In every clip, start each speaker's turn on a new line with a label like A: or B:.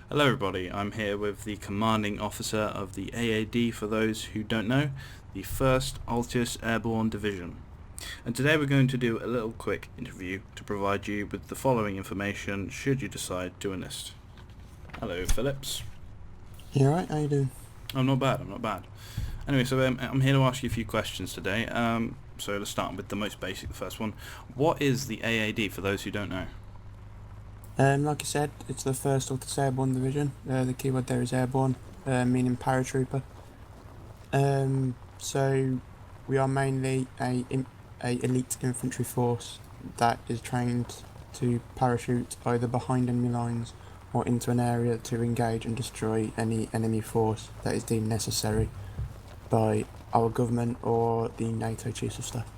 A: Hello everybody, I'm here with the commanding officer of the AAD, for those who don't know, the 1st Altis Airborne Division. And today we're going to do a little quick interview to provide you with the following information should you decide to enlist. Hello Phillips.
B: You alright? How you doing?
A: I'm not bad. Anyway, so I'm here to ask you a few questions today. So let's start with the most basic, the first one. What is the AAD for those who don't know?
B: Like I said, it's the 1st Altis Airborne Division. The keyword there is airborne, meaning paratrooper. So we are mainly a elite infantry force that is trained to parachute either behind enemy lines or into an area to engage and destroy any enemy force that is deemed necessary by our government or the NATO Chiefs of Staff.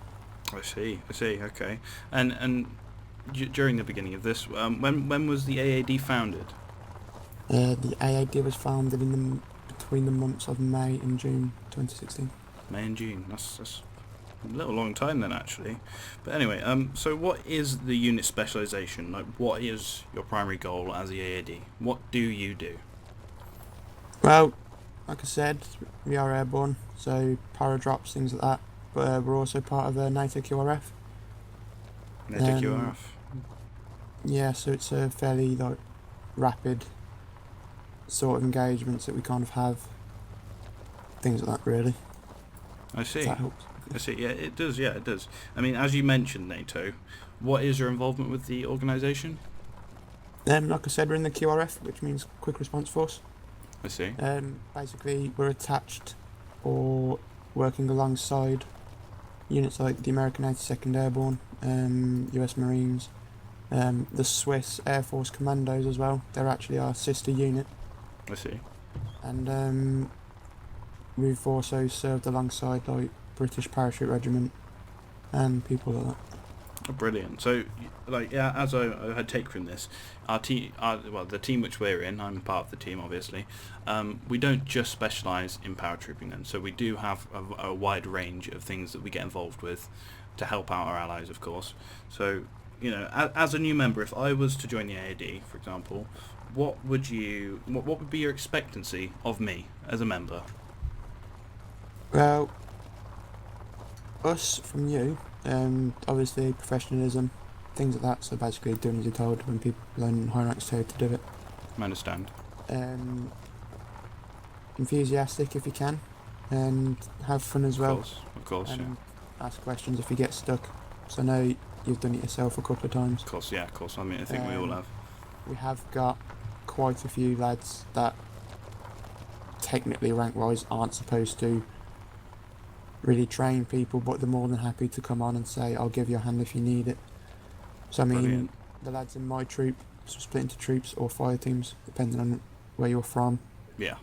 A: I see, okay. And during the beginning of this, when was the AAD founded?
B: The AAD was founded between the months of May and June 2016.
A: May and June. That's a little long time then, actually. But anyway, so what is the unit specialisation? Like, what is your primary goal as the AAD? What do you do?
B: Well, like I said, we are airborne, so paradrops, things like that. But we're also part of a NATO QRF.
A: NATO QRF.
B: Yeah, so it's a fairly rapid sort of engagements that we kind of have. Things like that, really.
A: I see.
B: If that helps.
A: I see. Yeah, it does. I mean, as you mentioned, NATO. What is your involvement with the organisation?
B: Like I said, we're in the QRF, which means Quick Response Force.
A: I see.
B: Basically, we're attached or working alongside units like the American 82nd Airborne, US Marines, the Swiss Air Force Commandos as well. They're actually our sister unit.
A: I see.
B: And we've also served alongside British Parachute Regiment and people like that.
A: Oh, brilliant. So, as I had take from this, the team which we're in, I'm part of the team, obviously. We don't just specialise in paratrooping then. So we do have a wide range of things that we get involved with to help out our allies, of course. So, as a new member, if I was to join the AAD, for example, what would be your expectancy of me as a member?
B: Well, us from you, obviously professionalism, things like that. So basically doing as you're told when people learn high ranks tell you to do it.
A: I understand.
B: Enthusiastic if you can, and have fun as well.
A: Of course,
B: and ask questions if you get stuck. So I know you've done it yourself a couple of times.
A: Of course. I mean, I think we all have.
B: We have got quite a few lads that technically rank-wise aren't supposed to really train people, but they're more than happy to come on and say, I'll give you a hand if you need it. So I mean,
A: Brilliant.
B: The lads in my troop split into troops or fire teams, depending on where you're from.
A: Yeah.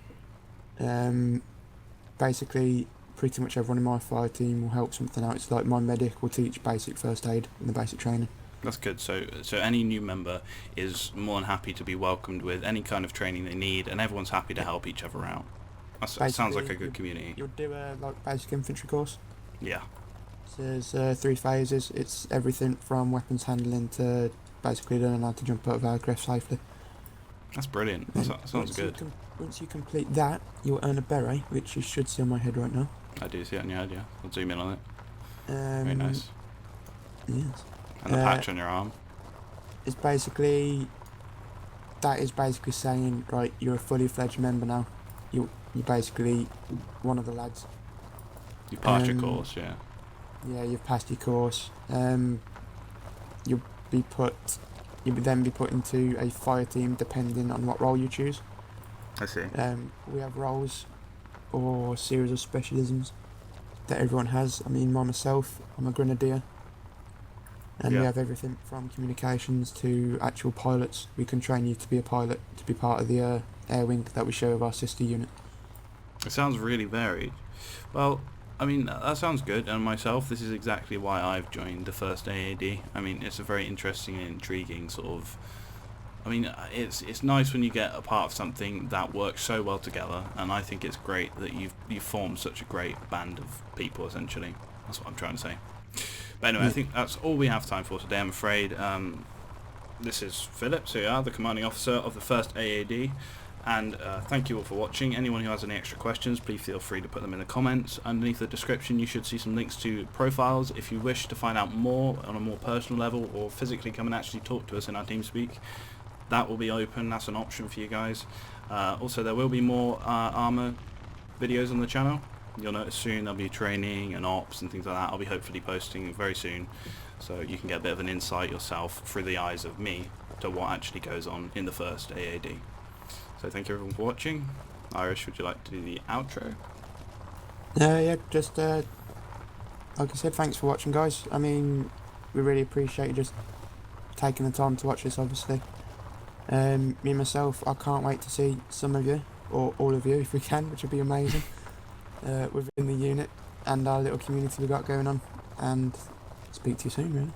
B: Basically, pretty much everyone in my fire team will help something out. It's like my medic will teach basic first aid and the basic training.
A: That's good. So any new member is more than happy to be welcomed with any kind of training they need, and everyone's happy to help each other out. That sounds like a good community.
B: You'll do a basic infantry course.
A: Yeah.
B: So there's 3 phases. It's everything from weapons handling to basically learning how to jump out of aircraft safely.
A: That's brilliant. That sounds good.
B: Once you complete that, you'll earn a beret, which you should see on my head right now.
A: I do see it on your head, yeah. I'll zoom in on it. Very nice.
B: Yes.
A: And the patch on your arm.
B: That is basically saying, right, you're a fully fledged member now. You're basically one of the lads.
A: You passed your course, yeah.
B: Yeah, you've passed your course. You'll then be put into a fire team depending on what role you choose.
A: I see.
B: We have roles or series of specialisms that everyone has. I mean, myself, I'm a grenadier. And we have everything from communications to actual pilots. We can train you to be a pilot, to be part of the air wing that we share with our sister unit.
A: It sounds really varied. Well, I mean, that sounds good, and myself, this is exactly why I've joined the 1stAAD. I mean, it's a very interesting and intriguing sort of... I mean, it's nice when you get a part of something that works so well together, and I think it's great that you've formed such a great band of people, essentially. That's what I'm trying to say. But anyway, I think that's all we have time for today, I'm afraid. this is Phillips, who are the commanding officer of the 1stAAD, and thank you all for watching. Anyone who has any extra questions, please feel free to put them in the comments. Underneath the description you should see some links to profiles if you wish to find out more on a more personal level, or physically come and actually talk to us in our TeamSpeak. That will be open, that's an option for you guys. Also, there will be more armour videos on the channel. You'll notice soon there'll be training and ops and things like that. I'll be hopefully posting very soon, so you can get a bit of an insight yourself through the eyes of me to what actually goes on in the 1stAAD. So thank you everyone for watching. Irish, would you like to do the outro?
B: Yeah, just like I said, thanks for watching, guys. I mean, we really appreciate you just taking the time to watch this, obviously. Me and myself, I can't wait to see some of you, or all of you if we can, which would be amazing, within the unit and our little community we got going on. And speak to you soon, really.